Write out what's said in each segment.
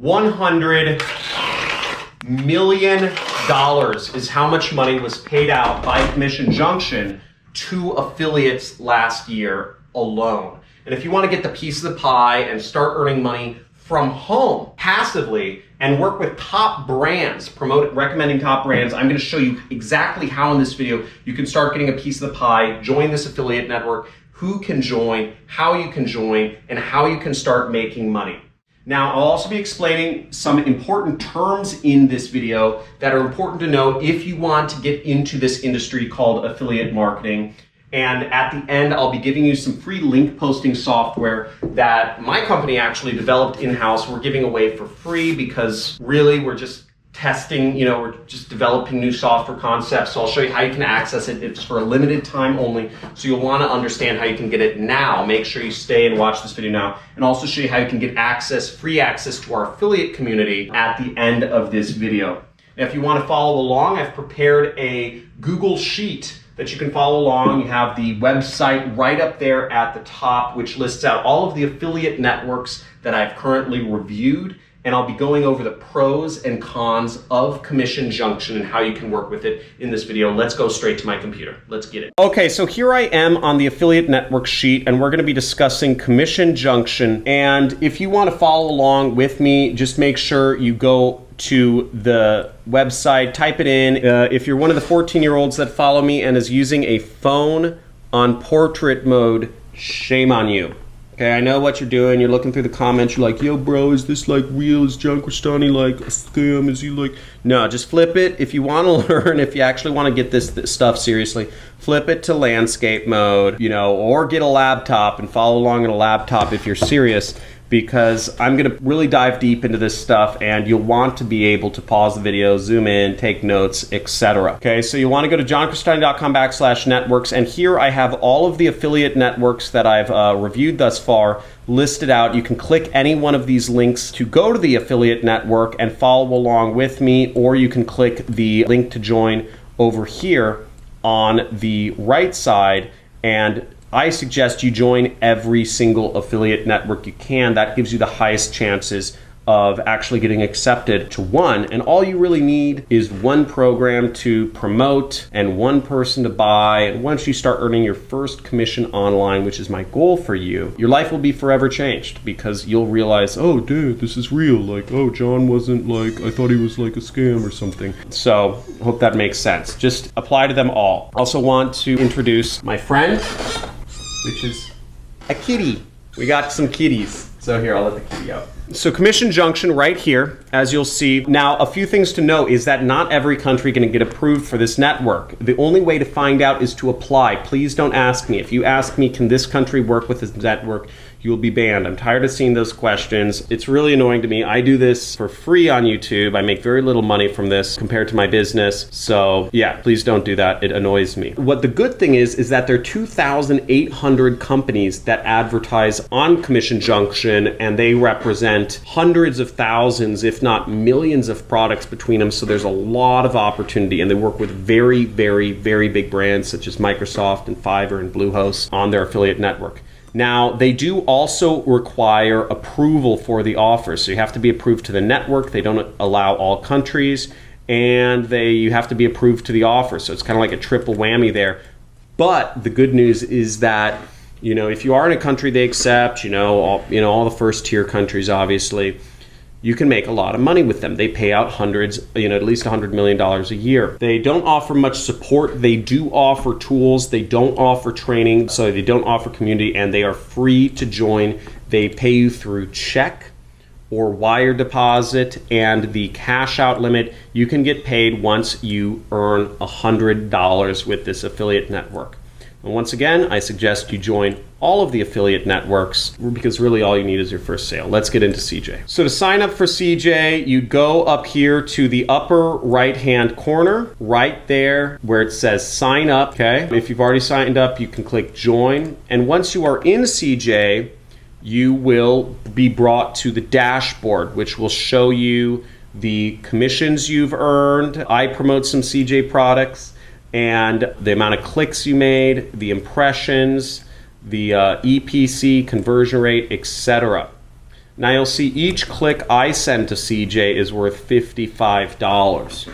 $100 million is how much money was paid out by Commission Junction to affiliates last year alone. And if you want to get the piece of the pie and start earning money from home passively and work with top brands, recommending top brands, I'm going to show you exactly how in this video you can start getting a piece of the pie, join this affiliate network, who can join, how you can join, and how you can start making money. Now, I'll also be explaining some important terms in this video that are important to know if you want to get into this industry called affiliate marketing. And at the end, I'll be giving you some free link posting software that my company actually developed in-house. We're giving away for free because really we're just testing, we're just developing new software concepts. So I'll show you how you can access it. It's for a limited time only. So you'll want to understand how you can get it now. Make sure you stay and watch this video now, and also show you how you can get free access to our affiliate community at the end of this video. Now, if you want to follow along, I've prepared a Google Sheet that you can follow along. You have the website right up there at the top, which lists out all of the affiliate networks that I've currently reviewed. And I'll be going over the pros and cons of Commission Junction and how you can work with it in this video. Let's go straight to my computer. Let's get it. Okay, so here I am on the affiliate network sheet, and we're going to be discussing Commission Junction. And if you want to follow along with me, just make sure you go to the website, type it in. If you're one of the 14-year-olds that follow me and is using a phone on portrait mode, shame on you. Okay, I know what you're doing. You're looking through the comments. You're like, yo, bro, is this like real? Is John Crestani like a scam? Is he like... No, just flip it. If you want to learn, if you actually want to get this stuff seriously, flip it to landscape mode, or get a laptop and follow along on a laptop if you're serious, because I'm going to really dive deep into this stuff, and you'll want to be able to pause the video, zoom in, take notes, etc. Okay, so you want to go to johncrestani.com/networks, and here I have all of the affiliate networks that I've reviewed thus far listed out. You can click any one of these links to go to the affiliate network and follow along with me, or you can click the link to join over here on the right side, and I suggest you join every single affiliate network you can. That gives you the highest chances of actually getting accepted to one. And all you really need is one program to promote and one person to buy. And once you start earning your first commission online, which is my goal for you, your life will be forever changed, because you'll realize, oh, dude, this is real. Like, oh, John wasn't like, I thought he was like a scam or something. So hope that makes sense. Just apply to them all. Also want to introduce my friend, which is a kitty. We got some kitties. So here, I'll let the kitty out. So Commission Junction right here, as you'll see. Now, a few things to know is that not every country can get approved for this network. The only way to find out is to apply. Please don't ask me. If you ask me, can this country work with this network, you will be banned. I'm tired of seeing those questions. It's really annoying to me. I do this for free on YouTube. I make very little money from this compared to my business. So yeah, please don't do that. It annoys me. What the good thing is that there are 2,800 companies that advertise on Commission Junction, and they represent hundreds of thousands, if not millions of products between them. So there's a lot of opportunity, and they work with very, very, very big brands such as Microsoft and Fiverr and Bluehost on their affiliate network. Now, they do also require approval for the offer. So you have to be approved to the network. They don't allow all countries, and you have to be approved to the offer. So it's kind of like a triple whammy there. But the good news is that, if you are in a country they accept, all the first tier countries, obviously, you can make a lot of money with them. They pay out hundreds, at least $100 million a year. They don't offer much support. They do offer tools. They don't offer training. So they don't offer community, and they are free to join. They pay you through check or wire deposit, and the cash out limit, you can get paid once you earn $100 with this affiliate network. And once again, I suggest you join all of the affiliate networks, because really all you need is your first sale. Let's get into CJ. So to sign up for CJ, you go up here to the upper right-hand corner, right there where it says sign up, okay? If you've already signed up, you can click join. And once you are in CJ, you will be brought to the dashboard, which will show you the commissions you've earned. I promote some CJ products, and the amount of clicks you made, the impressions, the EPC conversion rate, etc. Now you'll see each click I send to CJ is worth $55.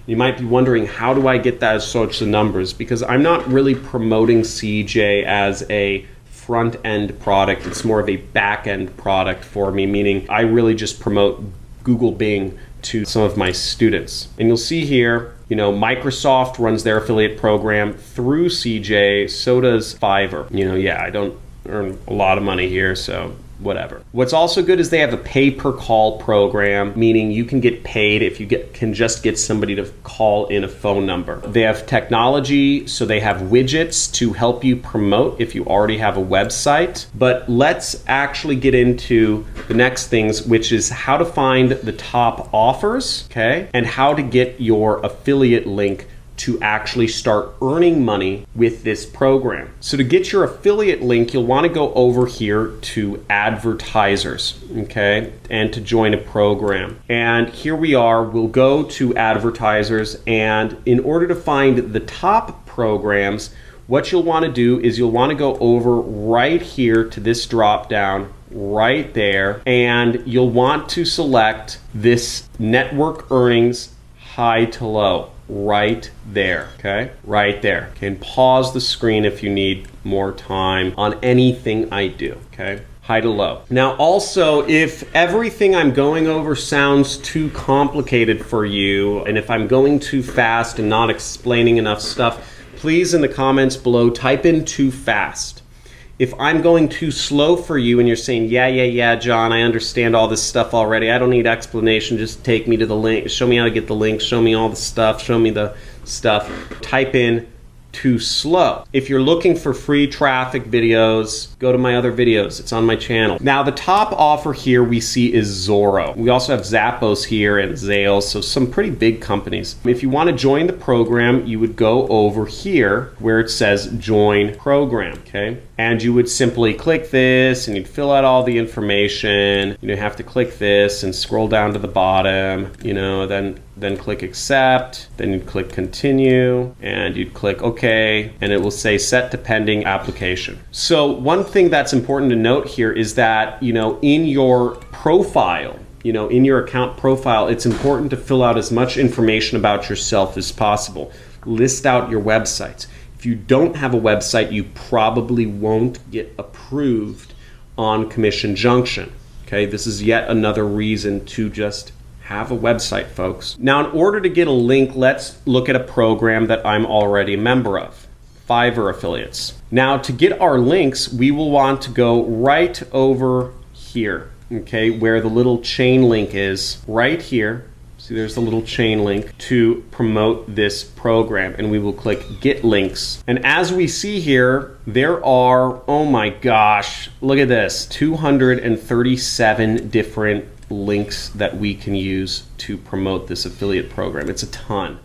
You might be wondering, how do I get that such numbers? Because I'm not really promoting CJ as a front-end product. It's more of a back-end product for me, meaning I really just promote Google Bing to some of my students. And you'll see here, you know, Microsoft runs their affiliate program through CJ, so does Fiverr. You know, yeah, I don't earn a lot of money here, so whatever. What's also good is they have a pay-per-call program, meaning you can get paid if you can just get somebody to call in a phone number. They have technology, so they have widgets to help you promote if you already have a website. But let's actually get into the next things, which is how to find the top offers, okay? And how to get your affiliate link to actually start earning money with this program. So to get your affiliate link, you'll want to go over here to advertisers, okay, and to join a program. And here we are, we'll go to advertisers, and in order to find the top programs, what you'll want to do is you'll want to go over right here to this drop down right there, and you'll want to select this network earnings high to low. Right there, okay? Right there. Okay, and pause the screen if you need more time on anything I do, okay? High to low. Now also, if everything I'm going over sounds too complicated for you, and if I'm going too fast and not explaining enough stuff, please in the comments below type in too fast. If I'm going too slow for you and you're saying, yeah, John, I understand all this stuff already, I don't need explanation, just take me to the link, show me how to get the link, show me all the stuff, show me the stuff, type in too slow. If you're looking for free traffic videos, go to my other videos. It's on my channel. Now the top offer here we see is Zorro. We also have Zappos here and Zales, so some pretty big companies. If you want to join the program, you would go over here where it says join program, okay? And you would simply click this and you'd fill out all the information. You have to click this and scroll down to the bottom, you know, then click accept, then you'd click continue, and you'd click OK, and it will say set to pending application. So one thing that's important to note here is that, you know, in your profile, you know, in your account profile, it's important to fill out as much information about yourself as possible. List out your websites. If you don't have a website, you probably won't get approved on Commission Junction. Okay, this is yet another reason to just have a website, folks. Now, in order to get a link, let's look at a program that I'm already a member of, Fiverr Affiliates. Now, to get our links, we will want to go right over here, okay, where the little chain link is, right here. See, there's the little chain link to promote this program, and we will click Get Links. And as we see here, there are, oh my gosh, look at this, 237 different links that we can use to promote this affiliate program. It's a ton.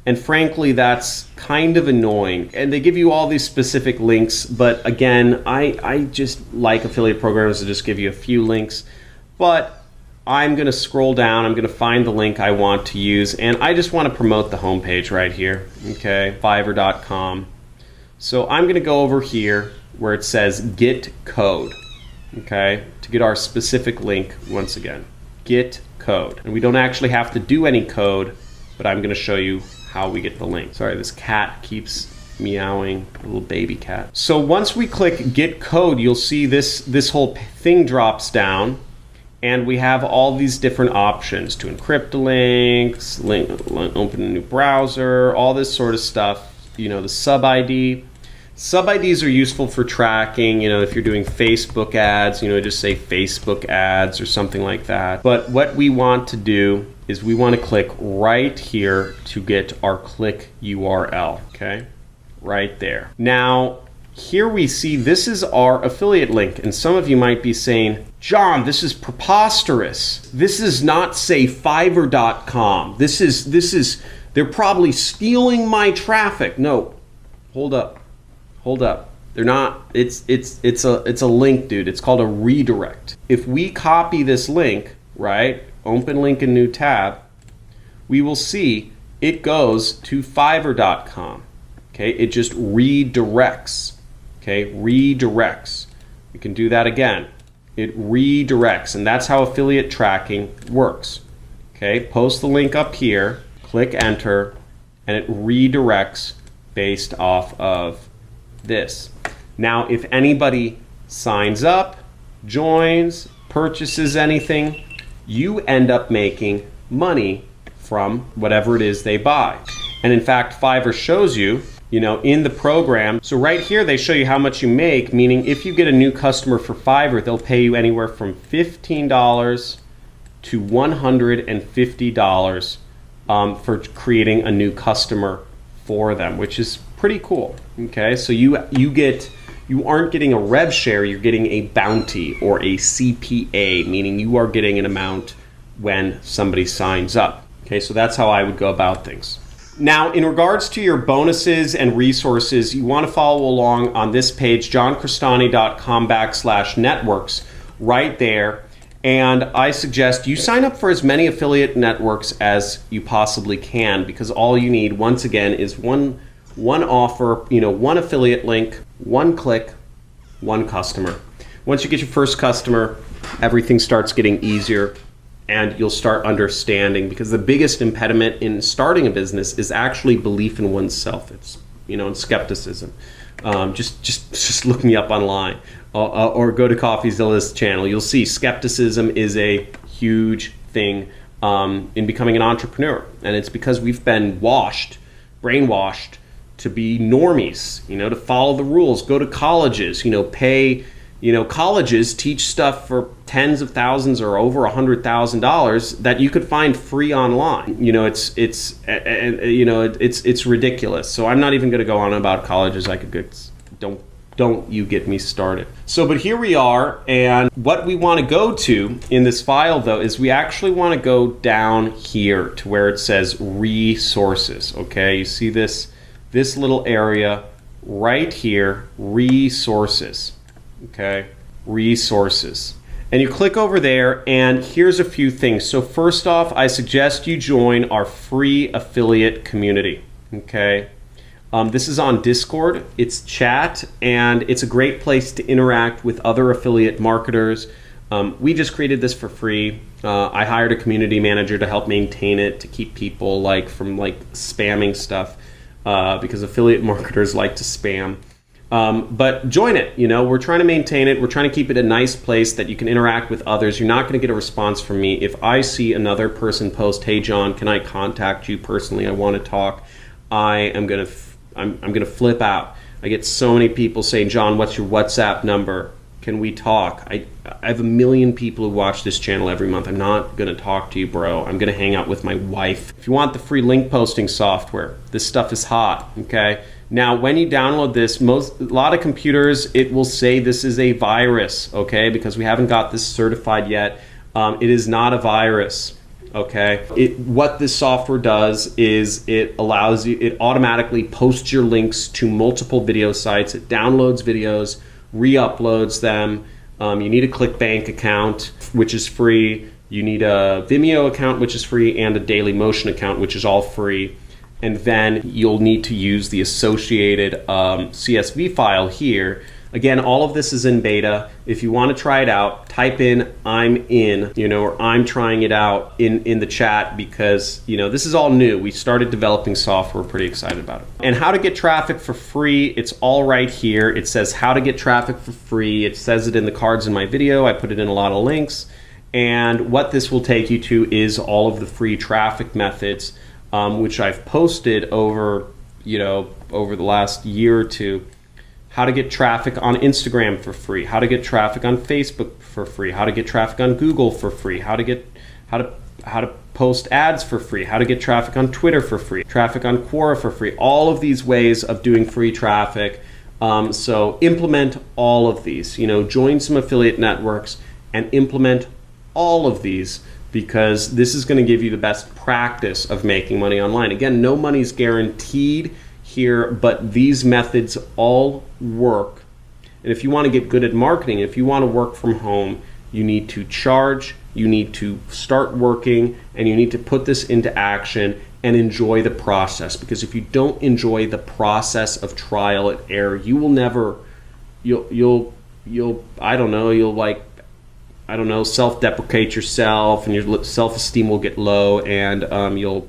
And frankly, that's kind of annoying. And they give you all these specific links, but again, I just like affiliate programs to just give you a few links. But I'm going to scroll down, I'm going to find the link I want to use, and I just want to promote the homepage right here, okay, Fiverr.com. So I'm going to go over here where it says Get Code, okay, to get our specific link once again. Get code. And we don't actually have to do any code, but I'm going to show you how we get the link. Sorry, this cat keeps meowing, a little baby cat. So once we click Get Code, you'll see this whole thing drops down, and we have all these different options to encrypt links, open a new browser, all this sort of stuff. You know, the sub ID. Sub IDs are useful for tracking, you know, if you're doing Facebook ads, you know, just say Facebook ads or something like that. But what we want to do is we want to click right here to get our click URL, okay? Right there. Now, here we see this is our affiliate link, and some of you might be saying, John, this is preposterous. This is not, say, Fiverr.com. This is, they're probably stealing my traffic. No, hold up. Hold up. They're not, it's a link, dude. It's called a redirect. If we copy this link, right, open link in new tab, we will see it goes to Fiverr.com. Okay, it just redirects. Okay, redirects. We can do that again. It redirects, and that's how affiliate tracking works. Okay, post the link up here, click enter, and it redirects based off of this. Now, if anybody signs up, joins, purchases anything, you end up making money from whatever it is they buy. And in fact, Fiverr shows you, in the program. So right here, they show you how much you make, meaning if you get a new customer for Fiverr, they'll pay you anywhere from $15 to $150 for creating a new customer for them, which is pretty cool. Okay, so you aren't getting a rev share, you're getting a bounty or a CPA, meaning you are getting an amount when somebody signs up. Okay, so that's how I would go about things. Now, in regards to your bonuses and resources, you want to follow along on this page, johncrestani.com/networks, right there. And I suggest you sign up for as many affiliate networks as you possibly can, because all you need, once again, is one offer, one affiliate link, one click, one customer. Once you get your first customer, everything starts getting easier, and you'll start understanding, because the biggest impediment in starting a business is actually belief in oneself. It's, and skepticism. Just look me up online or go to CoffeeZilla's channel. You'll see skepticism is a huge thing in becoming an entrepreneur. And it's because we've been brainwashed to be normies, to follow the rules, go to colleges, pay. Colleges teach stuff for tens of thousands or over $100,000 that you could find free online. It's ridiculous. So I'm not even going to go on about colleges. I could go, don't you get me started. So, but here we are, and what we want to go to in this file though is we actually want to go down here to where it says resources. Okay, you see this little area right here, resources. Okay, resources. And you click over there, and here's a few things. So first off, I suggest you join our free affiliate community. Okay, this is on Discord. It's chat, and it's a great place to interact with other affiliate marketers. We just created this for free. I hired a community manager to help maintain it, to keep people from spamming stuff, because affiliate marketers like to spam. But join it. We're trying to maintain it. We're trying to keep it a nice place that you can interact with others. You're not going to get a response from me if I see another person post, "Hey John, can I contact you personally? I want to talk." I'm gonna flip out. I get so many people saying, "John, what's your WhatsApp number? Can we talk?" I have 1 million people who watch this channel every month. I'm not going to talk to you, bro. I'm going to hang out with my wife. If you want the free link posting software, this stuff is hot. Okay. Now, when you download this, a lot of computers, it will say this is a virus, okay, because we haven't got this certified yet. It is not a virus, okay. What this software does is it automatically posts your links to multiple video sites. It downloads videos, re-uploads them. You need a ClickBank account, which is free. You need a Vimeo account, which is free, and a Dailymotion account, which is all free. And then you'll need to use the associated CSV file here. Again, all of this is in beta. If you want to try it out, type in "I'm in," or "I'm trying it out" in the chat, because this is all new. We started developing software, we're pretty excited about it. And how to get traffic for free, it's all right here. It says how to get traffic for free. It says it in the cards in my video. I put it in a lot of links. And what this will take you to is all of the free traffic methods, which I've posted over the last year or two. How to get traffic on Instagram for free, how to get traffic on Facebook for free, how to get traffic on Google for free, how to post ads for free, how to get traffic on Twitter for free, traffic on Quora for free, all of these ways of doing free traffic. So implement all of these, join some affiliate networks and implement all of these, because this is going to give you the best practice of making money online. Again, no money's guaranteed here, but these methods all work. And if you want to get good at marketing, if you want to work from home, you need to charge, you need to start working, and you need to put this into action and enjoy the process. Because if you don't enjoy the process of trial and error, you will never, you'll I don't know, self-deprecate yourself, and your self-esteem will get low, and you'll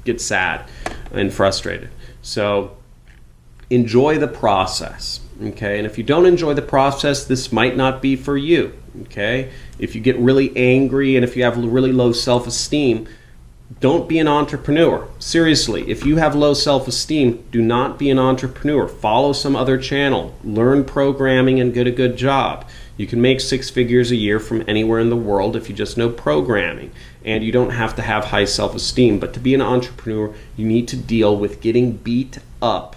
get sad and frustrated. So enjoy the process, okay? And if you don't enjoy the process, this might not be for you, okay? If you get really angry and if you have really low self-esteem, don't be an entrepreneur. Seriously, if you have low self-esteem, do not be an entrepreneur. Follow some other channel. Learn programming and get a good job. You can make 6 figures a year from anywhere in the world if you just know programming. And you don't have to have high self-esteem. But to be an entrepreneur, you need to deal with getting beat up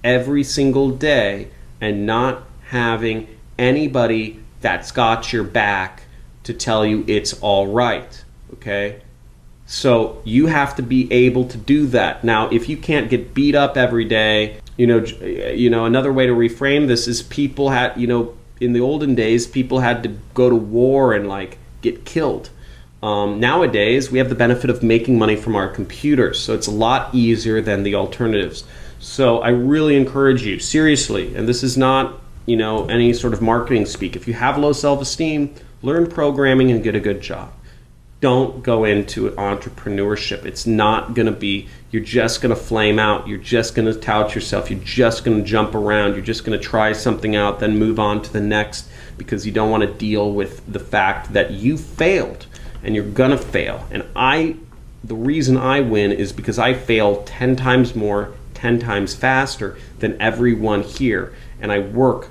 every single day and not having anybody that's got your back to tell you it's all right, okay? So you have to be able to do that. Now, if you can't get beat up every day, you know, another way to reframe this is people had, in the olden days, people had to go to war and like get killed. Nowadays, we have the benefit of making money from our computers, so it's a lot easier than the alternatives. So I really encourage you, seriously, and this is not, any sort of marketing speak. If you have low self-esteem, learn programming and get a good job. Don't go into entrepreneurship. It's not going to be, you're just going to flame out. You're just going to tout yourself. You're just going to jump around. You're just going to try something out, then move on to the next because you don't want to deal with the fact that you failed and you're going to fail. And the reason I win is because I fail 10 times more, 10 times faster than everyone here. And I work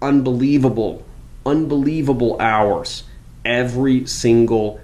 unbelievable hours every single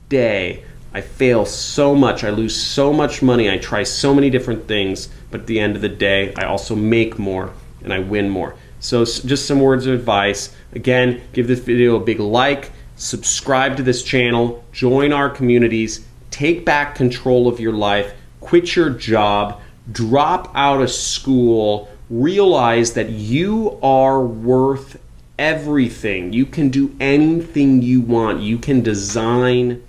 day. I fail so much, I lose so much money, I try so many different things, but at the end of the day, I also make more and I win more. So just some words of advice. Again, give this video a big like, subscribe to this channel, join our communities, take back control of your life, quit your job, drop out of school, realize that you are worth everything. You can do anything you want. You can design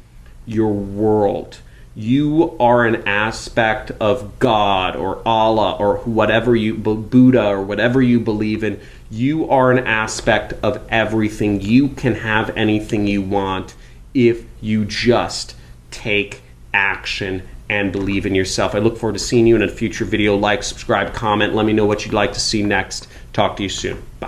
your world. You are an aspect of God or Allah or whatever Buddha or whatever you believe in. You are an aspect of everything. You can have anything you want if you just take action and believe in yourself. I look forward to seeing you in a future video. Like, subscribe, comment. Let me know what you'd like to see next. Talk to you soon. Bye.